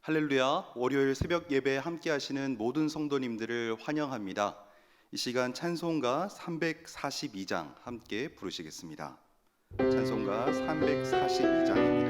할렐루야, 월요일 새벽 예배에 함께 하시는 모든 성도님들을 환영합니다. 이 시간 찬송가 342장 함께 부르시겠습니다. 찬송가 342장입니다.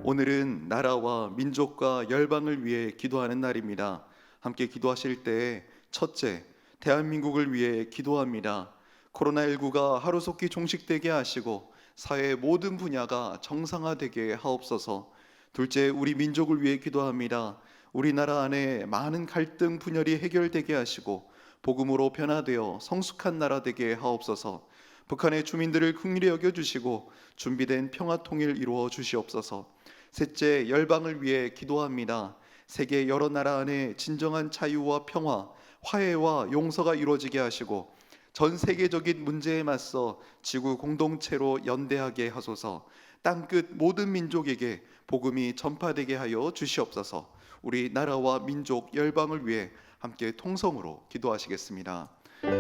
오늘은 나라와 민족과 열방을 위해 기도하는 날입니다. 함께 기도하실 때 첫째, 대한민국을 위해 기도합니다. 코로나19가 하루속히 종식되게 하시고 사회의 모든 분야가 정상화되게 하옵소서. 둘째, 우리 민족을 위해 기도합니다. 우리나라 안에 많은 갈등 분열이 해결되게 하시고 복음으로 변화되어 성숙한 나라 되게 하옵소서. 북한의 주민들을 긍휼히 여겨주시고 준비된 평화 통일 이루어 주시옵소서. 셋째, 열방을 위해 기도합니다. 세계 여러 나라 안에 진정한 자유와 평화, 화해와 용서가 이루어지게 하시고 전 세계적인 문제에 맞서 지구 공동체로 연대하게 하소서. 땅끝 모든 민족에게 복음이 전파되게 하여 주시옵소서. 우리 나라와 민족, 열방을 위해 함께 통성으로 기도하시겠습니다.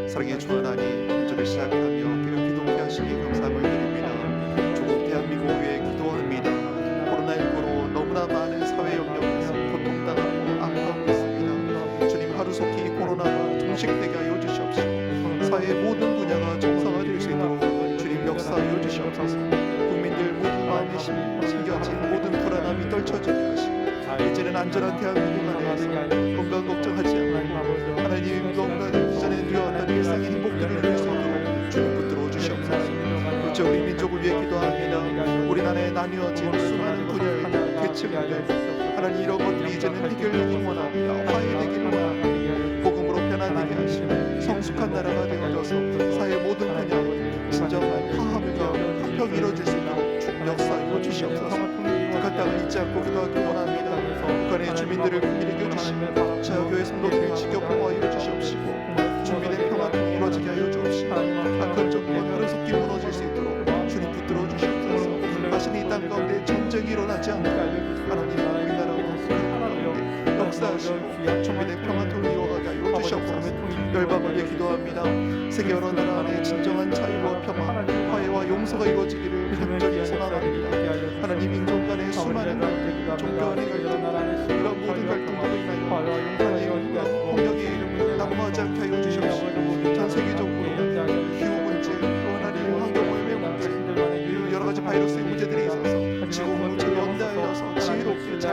사랑의 주 하나님, 한 주를 시작하며 기름 기도케 하시니 감사함을 드립니다. 조국 대한민국을 위해 기도합니다. 코로나19로 너무나 많은 사회 영역에서 고통당하고 아파하고 있습니다. 주님, 하루속히 코로나가 종식되게 하여 주시옵시고 사회의 모든 분야가 정상화될 수 있도록 주님 역사하여 주시옵소서. 국민들 모든 마음에 심겨진 모든 불안함이 떨쳐지게 하시고 이제는 안전한 대한민국 안에서 건강 걱정하지 않고 하나님 건강 이전에 누려왔던 일상의 행복들을 누릴 수 있도록 주님 붙들어 주시옵소서. 그렇죠, 우리 민족을 위해 기도합니다. 우리나라에 나뉘어진 수많은 분야의 계층들, 하나님 이런 것들이 이제는 해결되길 원합니다. 화해되길 원합니다. 복음으로 변화되게 하시고 성숙한 나라가 되어져서 사회 모든 분야 진정한 화합과 화평이 이루어질 수 있도록 주님 역사하여 주시옵소서. 북한 땅을 잊지 않고 기도하길 원합니다. 북한의 주민들을 긍휼히 여겨주시고 자유교회 성도들을 지켜 보호하여 주시옵시고 준비된 평화통이 이루어지게 하여 주옵시고 악한 정권 하루속히 무너질 수 있도록 주님 붙들어 주시옵소서. 다시는 이 땅 가운데 전쟁이 일어나지 않게 하나님 우리나라와 가운데 역사하시고 준비된 평화통이 이루어가게 하여 주시옵소서. 열방을 위해 기도합니다. 세계 여러 나라 안에 진정한 자유와 평화, 화해와 용서가 이루어지기를 간절히 소망합니다. 하나님, 민족 간의 수많은 갈등, 종교 간의 갈등, 이런 모든 갈등들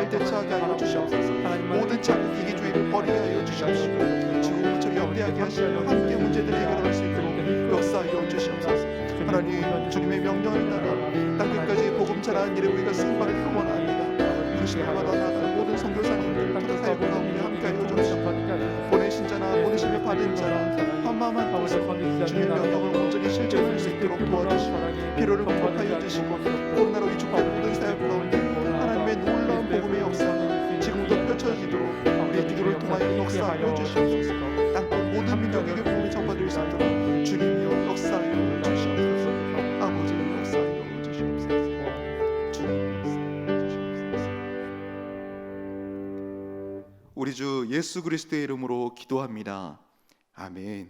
잘 대처하게 하여 주시옵소서. 모든 자국 이기주의를 버리게 하여 주시옵소서. 지금 모처럼 연대하게 하시며 함께 문제들을 해결할 수 있도록 역사하여 주시옵소서. 하나님, 주님의 명령을 따라 땅끝까지 복음 전하는 일에 우리가 승바를 응원합니다. 부르심을 받아 나가는 모든 선교사님들, 부다 사역과 우리 함께하여 주시옵소서. 보내신 자나 보내심을 받은 자나 한마음한 뜻으로 주님의 명령을 온전히 실천할 수 있도록 도와주시고 필요를 극복하여 주시고 코로나로 위축된 모든 사역 가운데 하나님의 놀라운 복음의 역사가 지금도 펼쳐지도록 우리의 기도를 통하여 역사하여 주시옵소서. 땅끝 모든 민족에게 복음이 전파될 수 있도록 주님이여 역사하여 주시옵소서. 아버지여 역사하여 주시옵소서. 주님 역사하여 주시옵소서. 우리 주 예수 그리스도의 이름으로 기도합니다. 아멘.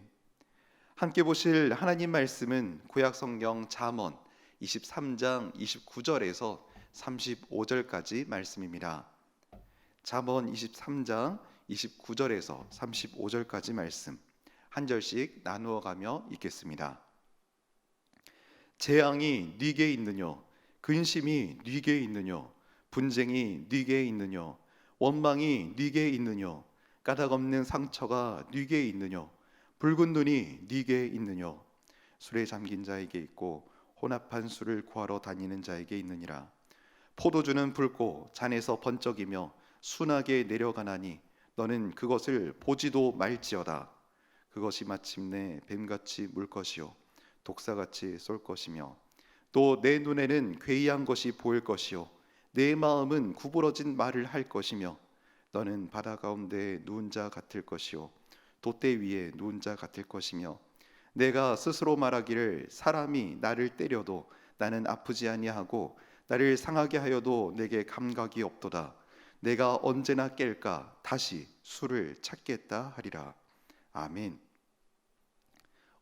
함께 보실 하나님 말씀은 구약 성경 잠언 23장 29절에서 35절까지 말씀입니다. 잠언 23장 29절에서 35절까지 말씀 한 절씩 나누어 가며 읽겠습니다. 재앙이 네게 있느뇨, 근심이 네게 있느뇨, 분쟁이 네게 있느뇨, 원망이 네게 있느뇨, 까닭 없는 상처가 네게 있느뇨, 붉은 눈이 네게 있느뇨, 술에 잠긴 자에게 있고 혼합한 술을 구하러 다니는 자에게 있느니라. 포도주는 붉고 잔에서 번쩍이며 순하게 내려가나니 너는 그것을 보지도 말지어다. 그것이 마침내 뱀같이 물 것이요 독사같이 쏠 것이며 또 내 눈에는 괴이한 것이 보일 것이요 내 마음은 구부러진 말을 할 것이며 너는 바다 가운데 누운 자 같을 것이요 돛대 위에 누운 자 같을 것이며 내가 스스로 말하기를 사람이 나를 때려도 나는 아프지 아니하고 나를 상하게 하여도 내게 감각이 없도다. 내가 언제나 깰까 다시 술을 찾겠다 하리라. 아멘.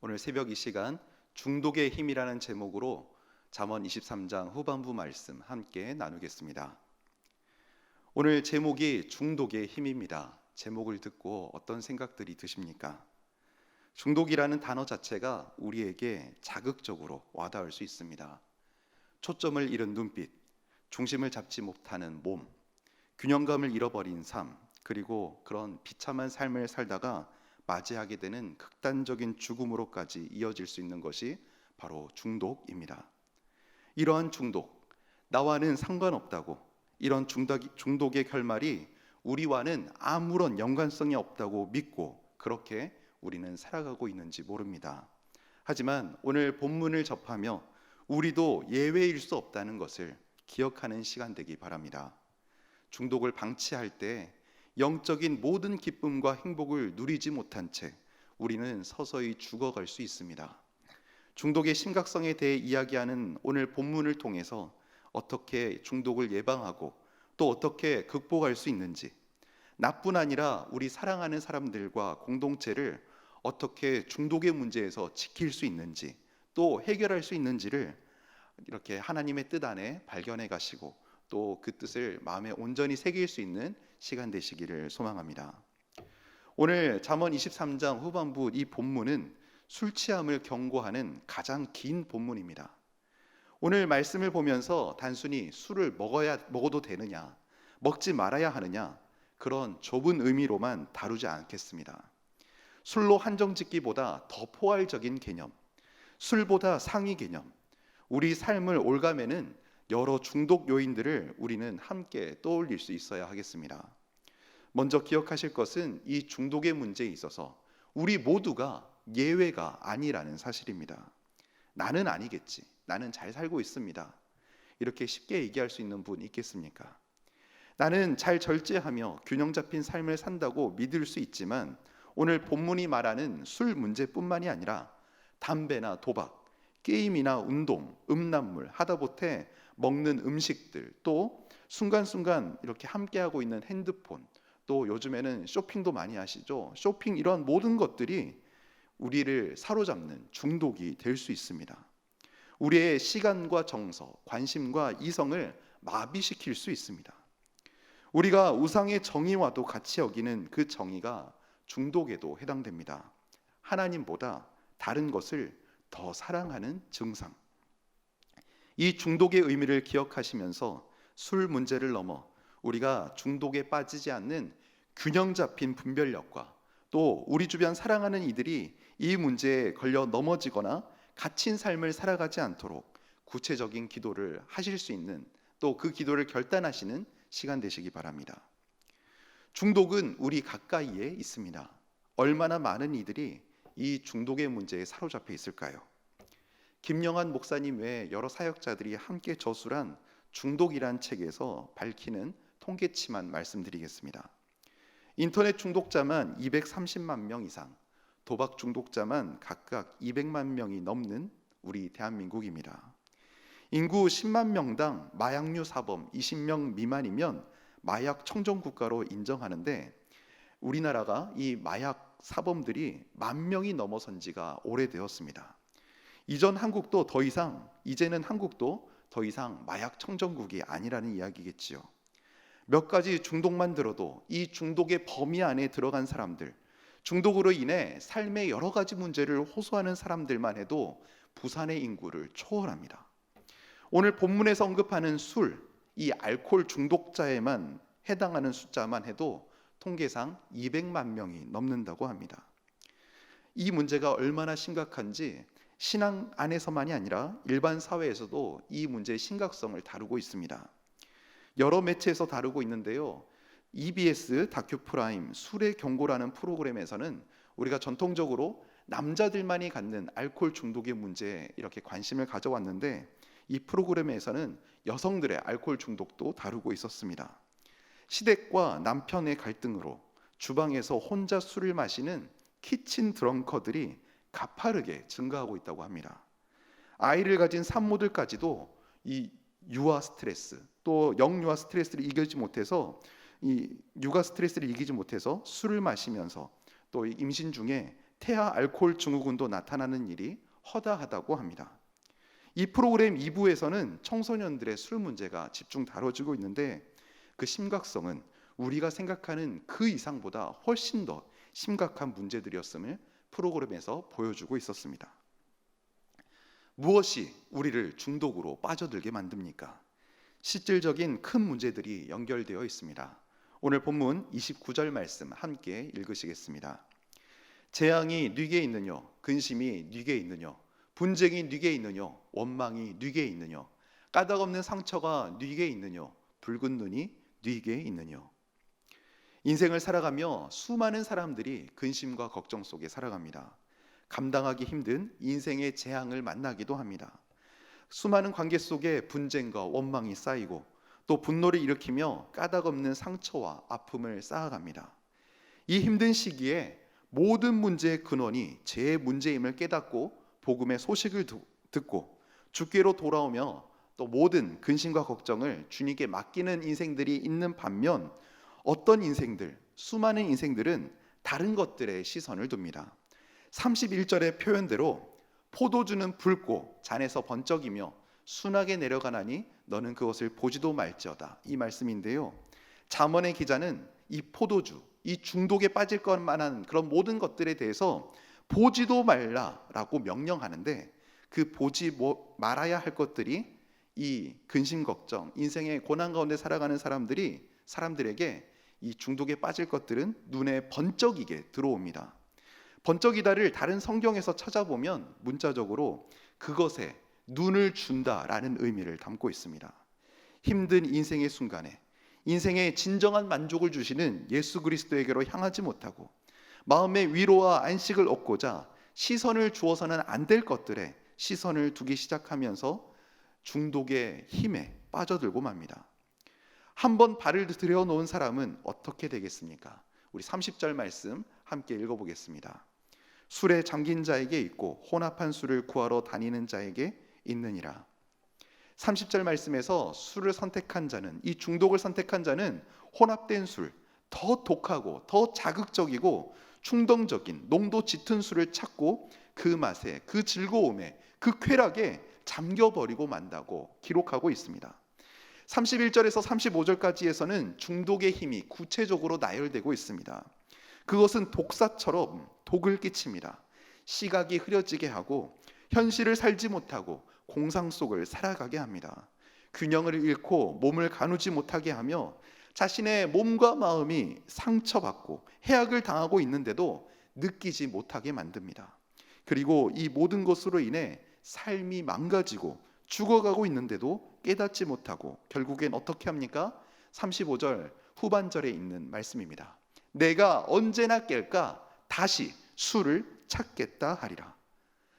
오늘 새벽 이 시간 중독의 힘이라는 제목으로 잠언 23장 후반부 말씀 함께 나누겠습니다. 오늘 제목이 중독의 힘입니다. 제목을 듣고 어떤 생각들이 드십니까? 중독이라는 단어 자체가 우리에게 자극적으로 와닿을 수 있습니다. 초점을 잃은 눈빛, 중심을 잡지 못하는 몸, 균형감을 잃어버린 삶, 그리고 그런 비참한 삶을 살다가 맞이하게 되는 극단적인 죽음으로까지 이어질 수 있는 것이 바로 중독입니다. 이러한 중독, 나와는 상관없다고, 이런 중독의 결말이 우리와는 아무런 연관성이 없다고 믿고 그렇게 우리는 살아가고 있는지 모릅니다. 하지만 오늘 본문을 접하며 우리도 예외일 수 없다는 것을 기억하는 시간 되기 바랍니다. 중독을 방치할 때 영적인 모든 기쁨과 행복을 누리지 못한 채 우리는 서서히 죽어갈 수 있습니다. 중독의 심각성에 대해 이야기하는 오늘 본문을 통해서 어떻게 중독을 예방하고 또 어떻게 극복할 수 있는지, 나뿐 아니라 우리 사랑하는 사람들과 공동체를 어떻게 중독의 문제에서 지킬 수 있는지 또 해결할 수 있는지를 이렇게 하나님의 뜻 안에 발견해 가시고 또 그 뜻을 마음에 온전히 새길 수 있는 시간 되시기를 소망합니다. 오늘 잠언 23장 후반부 이 본문은 술 취함을 경고하는 가장 긴 본문입니다. 오늘 말씀을 보면서 단순히 술을 먹어도 되느냐, 먹지 말아야 하느냐, 그런 좁은 의미로만 다루지 않겠습니다. 술로 한정짓기보다 더 포괄적인 개념, 술보다 상위 개념, 우리 삶을 올가매는 여러 중독 요인들을 우리는 함께 떠올릴 수 있어야 하겠습니다. 먼저 기억하실 것은 이 중독의 문제에 있어서 우리 모두가 예외가 아니라는 사실입니다. 나는 아니겠지, 나는 잘 살고 있습니다, 이렇게 쉽게 얘기할 수 있는 분 있겠습니까? 나는 잘 절제하며 균형 잡힌 삶을 산다고 믿을 수 있지만 오늘 본문이 말하는 술 문제뿐만이 아니라 담배나 도박, 게임이나 운동, 음란물, 하다못해 먹는 음식들, 또 순간순간 이렇게 함께하고 있는 핸드폰, 또 요즘에는 쇼핑도 많이 하시죠. 쇼핑, 이런 모든 것들이 우리를 사로잡는 중독이 될 수 있습니다. 우리의 시간과 정서, 관심과 이성을 마비시킬 수 있습니다. 우리가 우상의 정의와도 같이 여기는 그 정의가 중독에도 해당됩니다. 하나님보다 다른 것을 더 사랑하는 증상. 이 중독의 의미를 기억하시면서 술 문제를 넘어 우리가 중독에 빠지지 않는 균형 잡힌 분별력과 또 우리 주변 사랑하는 이들이 이 문제에 걸려 넘어지거나 갇힌 삶을 살아가지 않도록 구체적인 기도를 하실 수 있는, 또 그 기도를 결단하시는 시간 되시기 바랍니다. 중독은 우리 가까이에 있습니다. 얼마나 많은 이들이 이 중독의 문제에 사로잡혀 있을까요? 김영환 목사님 외 여러 사역자들이 함께 저술한 중독이란 책에서 밝히는 통계치만 말씀드리겠습니다. 인터넷 중독자만 230만 명 이상, 도박 중독자만 각각 200만 명이 넘는 우리 대한민국입니다. 인구 10만 명당 마약류 사범 20명 미만이면 마약 청정 국가로 인정하는데, 우리나라가 이 마약 사범들이 10,000명이 넘어선 지가 오래되었습니다. 이제는 한국도 더 이상 마약 청정국이 아니라는 이야기겠지요. 몇 가지 중독만 들어도 이 중독의 범위 안에 들어간 사람들, 중독으로 인해 삶의 여러 가지 문제를 호소하는 사람들만 해도 부산의 인구를 초월합니다. 오늘 본문에서 언급하는 술, 이 알코올 중독자에만 해당하는 숫자만 해도 통계상 200만 명이 넘는다고 합니다. 이 문제가 얼마나 심각한지 신앙 안에서만이 아니라 일반 사회에서도 이 문제의 심각성을 다루고 있습니다. 여러 매체에서 다루고 있는데요. EBS 다큐프라임 술의 경고라는 프로그램에서는 우리가 전통적으로 남자들만이 갖는 알코올 중독의 문제에 이렇게 관심을 가져왔는데, 이 프로그램에서는 여성들의 알코올 중독도 다루고 있었습니다. 시댁과 남편의 갈등으로 주방에서 혼자 술을 마시는 키친 드렁커들이 가파르게 증가하고 있다고 합니다. 아이를 가진 산모들까지도 이 유아 스트레스, 또 영유아 스트레스를 이기지 못해서 술을 마시면서 또 임신 중에 태아 알코올 증후군도 나타나는 일이 허다하다고 합니다. 이 프로그램 2부에서는 청소년들의 술 문제가 집중 다뤄지고 있는데, 그 심각성은 우리가 생각하는 그 이상보다 훨씬 더 심각한 문제들이었음을 프로그램에서 보여주고 있었습니다. 무엇이 우리를 중독으로 빠져들게 만듭니까? 실질적인 큰 문제들이 연결되어 있습니다. 오늘 본문 29절 말씀 함께 읽으시겠습니다. 재앙이 네게 있느뇨, 근심이 네게 있느뇨, 분쟁이 네게 있느뇨, 원망이 네게 있느뇨, 까닭없는 상처가 네게 있느뇨, 붉은 눈이 네게 있느뇨. 인생을 살아가며 수많은 사람들이 근심과 걱정 속에 살아갑니다. 감당하기 힘든 인생의 재앙을 만나기도 합니다. 수많은 관계 속에 분쟁과 원망이 쌓이고 또 분노를 일으키며 까닭없는 상처와 아픔을 쌓아갑니다. 이 힘든 시기에 모든 문제의 근원이 제 문제임을 깨닫고 복음의 소식을 듣고 주께로 돌아오며 또 모든 근심과 걱정을 주님께 맡기는 인생들이 있는 반면, 수많은 인생들은 다른 것들에 시선을 둡니다. 31절의 표현대로 포도주는 붉고 잔에서 번쩍이며 순하게 내려가나니 너는 그것을 보지도 말지어다, 이 말씀인데요. 잠언의 기자는 이 포도주, 이 중독에 빠질 것만한 그런 모든 것들에 대해서 보지도 말라라고 명령하는데, 그 보지 말아야 할 것들이 이 근심 걱정, 인생의 고난 가운데 살아가는 사람들에게 이 중독에 빠질 것들은 눈에 번쩍이게 들어옵니다. 번쩍이다를 다른 성경에서 찾아보면 문자적으로 그것에 눈을 준다라는 의미를 담고 있습니다. 힘든 인생의 순간에 인생의 진정한 만족을 주시는 예수 그리스도에게로 향하지 못하고 마음의 위로와 안식을 얻고자 시선을 주어서는 안 될 것들에 시선을 두기 시작하면서 중독의 힘에 빠져들고 맙니다. 한번 발을 들여놓은 사람은 어떻게 되겠습니까? 우리 30절 말씀 함께 읽어보겠습니다. 술에 잠긴 자에게 있고 혼합한 술을 구하러 다니는 자에게 있느니라. 30절 말씀에서 술을 선택한 자는, 이 중독을 선택한 자는 혼합된 술, 더 독하고 더 자극적이고 충동적인 농도 짙은 술을 찾고 그 맛에, 그 즐거움에, 그 쾌락에 잠겨버리고 만다고 기록하고 있습니다. 31절에서 35절까지에서는 중독의 힘이 구체적으로 나열되고 있습니다. 그것은 독사처럼 독을 끼칩니다. 시각이 흐려지게 하고 현실을 살지 못하고 공상 속을 살아가게 합니다. 균형을 잃고 몸을 가누지 못하게 하며 자신의 몸과 마음이 상처받고 해악을 당하고 있는데도 느끼지 못하게 만듭니다. 그리고 이 모든 것으로 인해 삶이 망가지고 죽어가고 있는데도 깨닫지 못하고 결국엔 어떻게 합니까? 35절 후반절에 있는 말씀입니다. 내가 언제나 깰까? 다시 술을 찾겠다 하리라.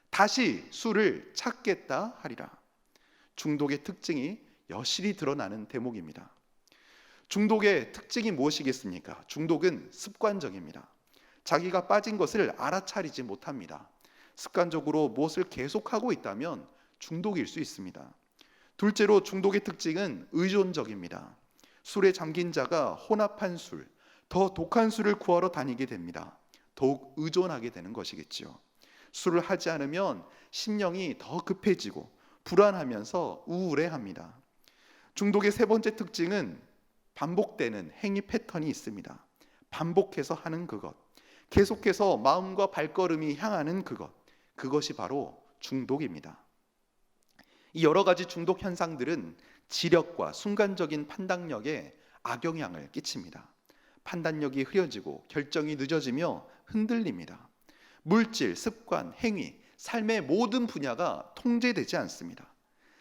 다시 술을 찾겠다 하리라. 중독의 특징이 여실히 드러나는 대목입니다. 중독의 특징이 무엇이겠습니까? 중독은 습관적입니다. 자기가 빠진 것을 알아차리지 못합니다. 습관적으로 무엇을 계속하고 있다면 중독일 수 있습니다. 둘째로 중독의 특징은 의존적입니다. 술에 잠긴 자가 혼합한 술, 더 독한 술을 구하러 다니게 됩니다. 더욱 의존하게 되는 것이겠지요. 술을 하지 않으면 심령이 더 급해지고 불안하면서 우울해합니다. 중독의 세 번째 특징은 반복되는 행위 패턴이 있습니다. 반복해서 하는 그것, 계속해서 마음과 발걸음이 향하는 그것이 바로 중독입니다. 이 여러 가지 중독 현상들은 지력과 순간적인 판단력에 악영향을 끼칩니다. 판단력이 흐려지고 결정이 늦어지며 흔들립니다. 물질, 습관, 행위, 삶의 모든 분야가 통제되지 않습니다.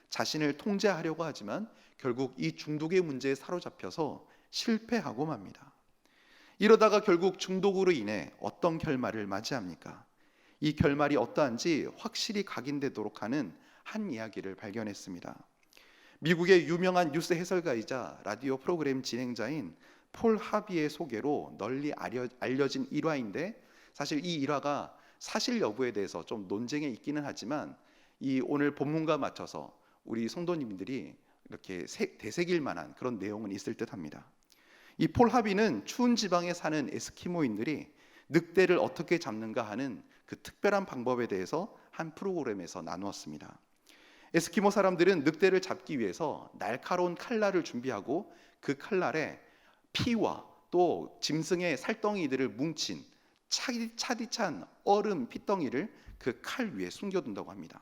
자신을 통제하려고 하지만 결국 이 중독의 문제에 사로잡혀서 실패하고 맙니다. 이러다가 결국 중독으로 인해 어떤 결말을 맞이합니까? 이 결말이 어떠한지 확실히 각인되도록 하는 한 이야기를 발견했습니다. 미국의 유명한 뉴스 해설가이자 라디오 프로그램 진행자인 폴 하비의 소개로 널리 알려진 일화인데, 사실 이 일화가 사실 여부에 대해서 좀 논쟁에 있기는 하지만 이 오늘 본문과 맞춰서 우리 성도님들이 이렇게 되새길 만한 그런 내용은 있을 듯합니다. 이 폴 하비는 추운 지방에 사는 에스키모인들이 늑대를 어떻게 잡는가 하는 그 특별한 방법에 대해서 한 프로그램에서 나누었습니다. 에스키모 사람들은 늑대를 잡기 위해서 날카로운 칼날을 준비하고 그 칼날에 피와 또 짐승의 살덩이들을 뭉친 차디찬 얼음 핏덩이를 그 칼 위에 숨겨둔다고 합니다.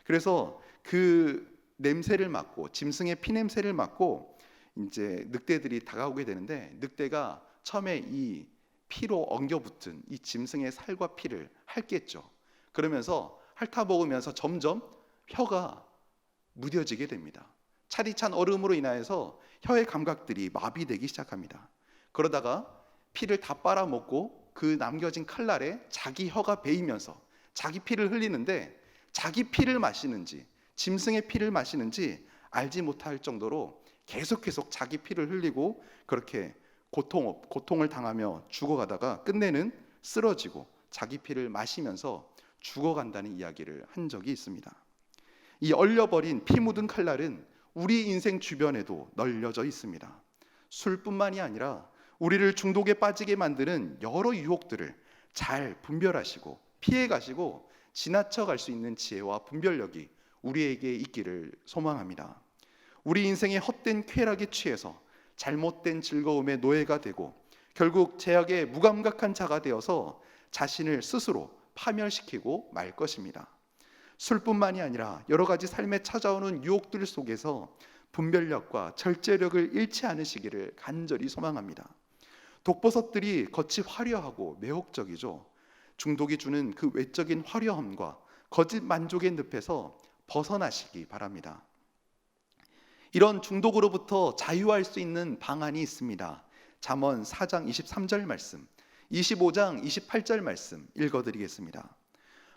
그래서 그 냄새를 맡고 짐승의 피 냄새를 맡고 이제 늑대들이 다가오게 되는데, 늑대가 처음에 이 피로 엉겨붙은 이 짐승의 살과 피를 핥겠죠. 그러면서 핥아먹으면서 점점 혀가 무뎌지게 됩니다. 차디찬 얼음으로 인하여서 혀의 감각들이 마비되기 시작합니다. 그러다가 피를 다 빨아먹고 그 남겨진 칼날에 자기 혀가 베이면서 자기 피를 흘리는데, 자기 피를 마시는지 짐승의 피를 마시는지 알지 못할 정도로 계속 자기 피를 흘리고 그렇게 고통을 당하며 죽어가다가 끝내는 쓰러지고 자기 피를 마시면서 죽어간다는 이야기를 한 적이 있습니다. 이 얼려버린 피 묻은 칼날은 우리 인생 주변에도 널려져 있습니다. 술뿐만이 아니라 우리를 중독에 빠지게 만드는 여러 유혹들을 잘 분별하시고 피해가시고 지나쳐갈 수 있는 지혜와 분별력이 우리에게 있기를 소망합니다. 우리 인생의 헛된 쾌락에 취해서 잘못된 즐거움의 노예가 되고 결국 제약에 무감각한 자가 되어서 자신을 스스로 파멸시키고 말 것입니다. 술뿐만이 아니라 여러 가지 삶에 찾아오는 유혹들 속에서 분별력과 절제력을 잃지 않으시기를 간절히 소망합니다. 독버섯들이 겉이 화려하고 매혹적이죠. 중독이 주는 그 외적인 화려함과 거짓 만족의 늪에서 벗어나시기 바랍니다. 이런 중독으로부터 자유할 수 있는 방안이 있습니다. 잠언 4장 23절 말씀, 25장 28절 말씀 읽어드리겠습니다.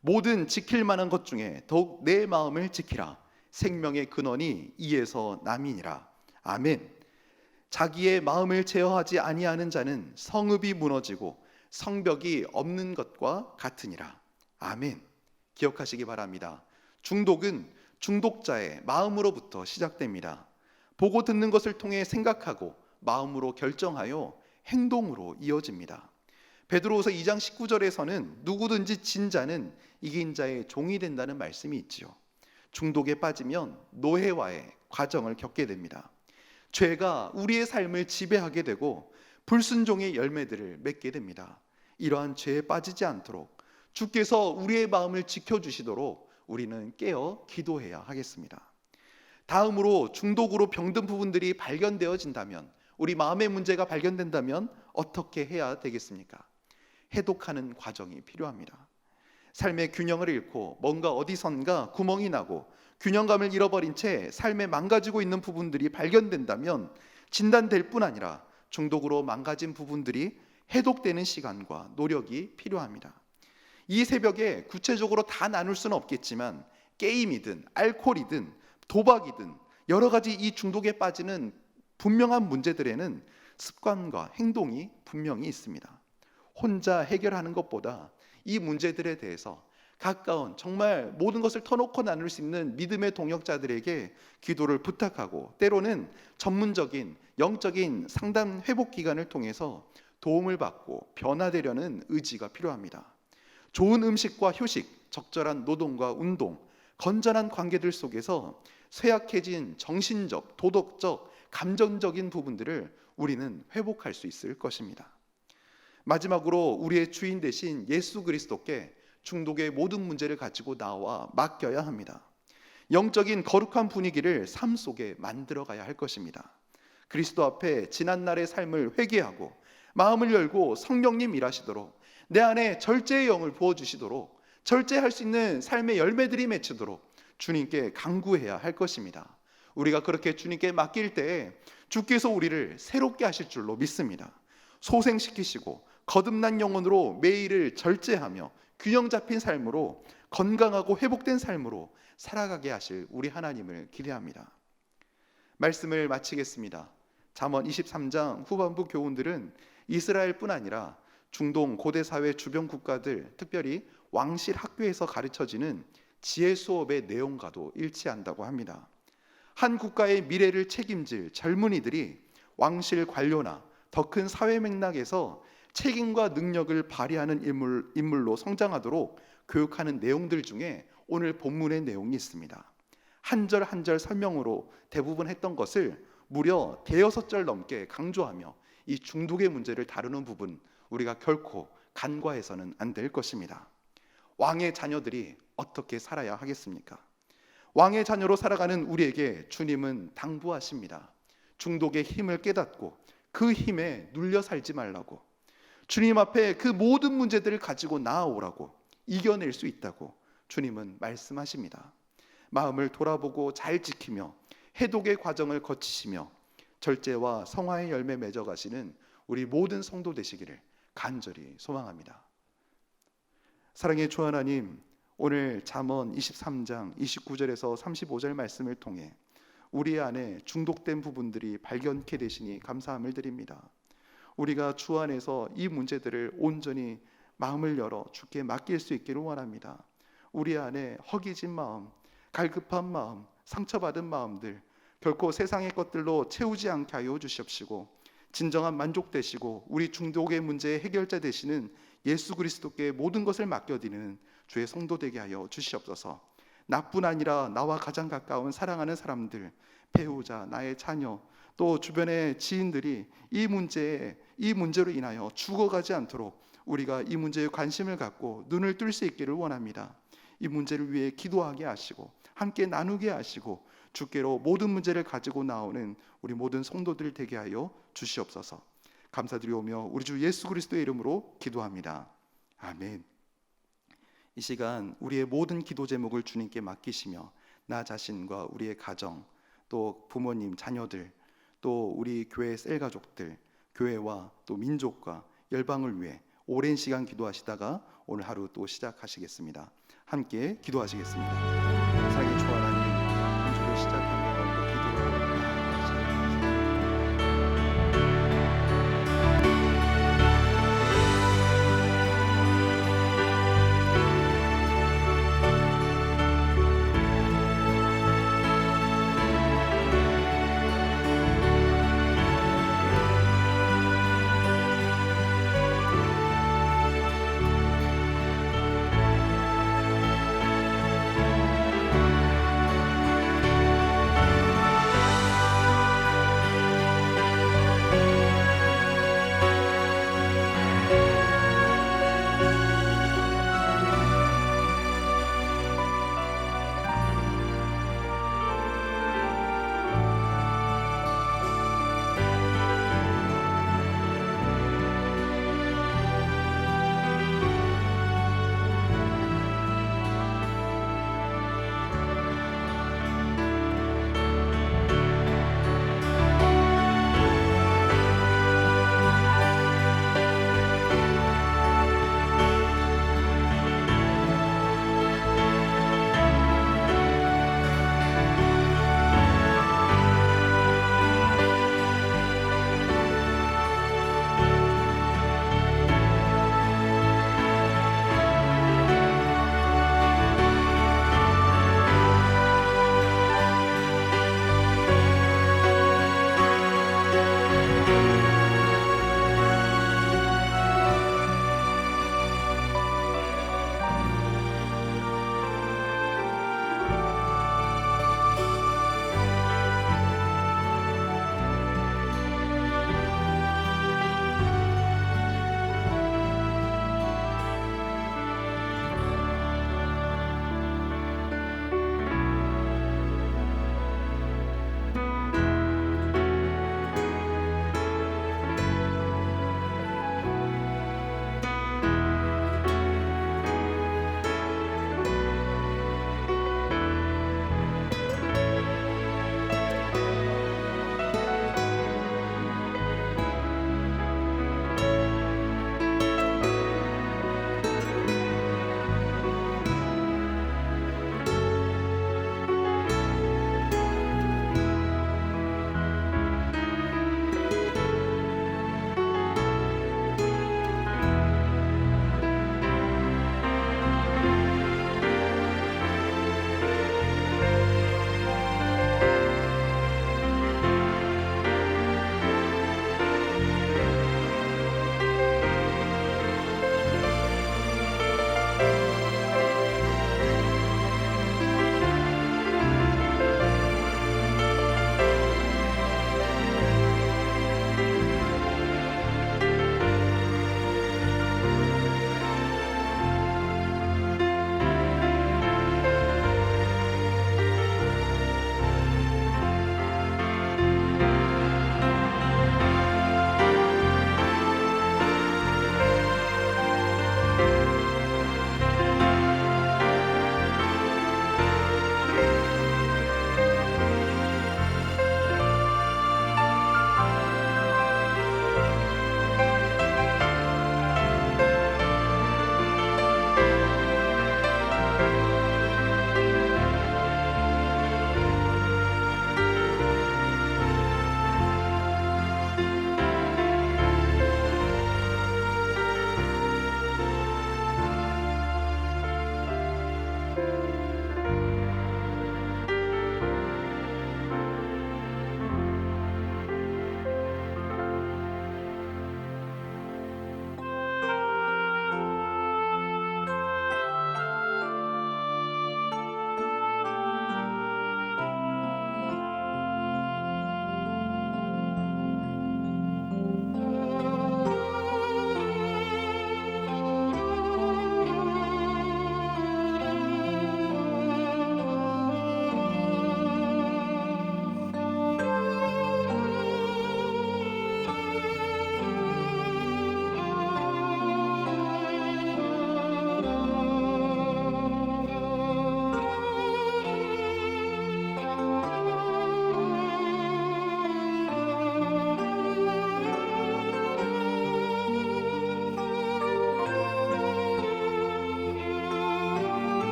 모든 지킬 만한 것 중에 더욱 내 마음을 지키라. 생명의 근원이 이에서 남이니라. 아멘. 자기의 마음을 제어하지 아니하는 자는 성읍이 무너지고 성벽이 없는 것과 같으니라. 아멘. 기억하시기 바랍니다. 중독은 중독자의 마음으로부터 시작됩니다. 보고 듣는 것을 통해 생각하고 마음으로 결정하여 행동으로 이어집니다. 베드로후서 2장 19절에서는 누구든지 진 자는 이긴 자의 종이 된다는 말씀이 있지요. 중독에 빠지면 노예와의 과정을 겪게 됩니다. 죄가 우리의 삶을 지배하게 되고 불순종의 열매들을 맺게 됩니다. 이러한 죄에 빠지지 않도록 주께서 우리의 마음을 지켜주시도록 우리는 깨어 기도해야 하겠습니다. 다음으로 중독으로 병든 부분들이 발견되어진다면 우리 마음의 문제가 발견된다면 어떻게 해야 되겠습니까? 해독하는 과정이 필요합니다. 삶의 균형을 잃고 뭔가 어디선가 구멍이 나고 균형감을 잃어버린 채 삶에 망가지고 있는 부분들이 발견된다면 진단될 뿐 아니라 중독으로 망가진 부분들이 해독되는 시간과 노력이 필요합니다. 이 새벽에 구체적으로 다 나눌 수는 없겠지만 게임이든 알코올이든 도박이든 여러 가지 이 중독에 빠지는 분명한 문제들에는 습관과 행동이 분명히 있습니다. 혼자 해결하는 것보다 이 문제들에 대해서 가까운 정말 모든 것을 터놓고 나눌 수 있는 믿음의 동역자들에게 기도를 부탁하고 때로는 전문적인 영적인 상담 회복 기관을 통해서 도움을 받고 변화되려는 의지가 필요합니다. 좋은 음식과 휴식, 적절한 노동과 운동, 건전한 관계들 속에서 쇠약해진 정신적, 도덕적, 감정적인 부분들을 우리는 회복할 수 있을 것입니다. 마지막으로 우리의 주인 되신 예수 그리스도께 중독의 모든 문제를 가지고 나와 맡겨야 합니다. 영적인 거룩한 분위기를 삶 속에 만들어가야 할 것입니다. 그리스도 앞에 지난날의 삶을 회개하고 마음을 열고 성령님 일하시도록 내 안에 절제의 영을 부어주시도록 절제할 수 있는 삶의 열매들이 맺히도록 주님께 간구해야 할 것입니다. 우리가 그렇게 주님께 맡길 때에 주께서 우리를 새롭게 하실 줄로 믿습니다. 소생시키시고 거듭난 영혼으로 매일을 절제하며 균형 잡힌 삶으로 건강하고 회복된 삶으로 살아가게 하실 우리 하나님을 기대합니다. 말씀을 마치겠습니다. 잠언 23장 후반부 교훈들은 이스라엘뿐 아니라 중동 고대 사회 주변 국가들, 특별히 왕실 학교에서 가르쳐지는 지혜 수업의 내용과도 일치한다고 합니다. 한 국가의 미래를 책임질 젊은이들이 왕실 관료나 더 큰 사회 맥락에서 책임과 능력을 발휘하는 인물로 성장하도록 교육하는 내용들 중에 오늘 본문의 내용이 있습니다. 한 절 한 절 설명으로 대부분 했던 것을 무려 대여섯 절 넘게 강조하며 이 중독의 문제를 다루는 부분 우리가 결코 간과해서는 안 될 것입니다. 왕의 자녀들이 어떻게 살아야 하겠습니까? 왕의 자녀로 살아가는 우리에게 주님은 당부하십니다. 중독의 힘을 깨닫고 그 힘에 눌려 살지 말라고, 주님 앞에 그 모든 문제들을 가지고 나아오라고, 이겨낼 수 있다고 주님은 말씀하십니다. 마음을 돌아보고 잘 지키며 해독의 과정을 거치시며 절제와 성화의 열매 맺어가시는 우리 모든 성도 되시기를 간절히 소망합니다. 사랑의 주 하나님, 오늘 잠언 23장 29절에서 35절 말씀을 통해 우리 안에 중독된 부분들이 발견케 되시니 감사함을 드립니다. 우리가 주 안에서 이 문제들을 온전히 마음을 열어 주께 맡길 수 있기를 원합니다. 우리 안에 허기진 마음, 갈급한 마음, 상처받은 마음들 결코 세상의 것들로 채우지 않게 하여 주시옵시고 진정한 만족 되시고 우리 중독의 문제의 해결자 되시는 예수 그리스도께 모든 것을 맡겨드리는 주의 성도 되게 하여 주시옵소서. 나뿐 아니라 나와 가장 가까운 사랑하는 사람들, 배우자, 나의 자녀, 또 주변의 지인들이 이 문제로 인하여 죽어가지 않도록 우리가 이 문제에 관심을 갖고 눈을 뜰 수 있기를 원합니다. 이 문제를 위해 기도하게 하시고 함께 나누게 하시고 주께로 모든 문제를 가지고 나오는 우리 모든 성도들 되게 하여 주시옵소서. 감사드리오며 우리 주 예수 그리스도의 이름으로 기도합니다. 아멘. 이 시간 우리의 모든 기도 제목을 주님께 맡기시며 나 자신과 우리의 가정, 또 부모님, 자녀들, 또 우리 교회 셀 가족들, 교회와 또 민족과 열방을 위해 오랜 시간 기도하시다가 오늘 하루 또 시작하시겠습니다. 함께 기도하시겠습니다.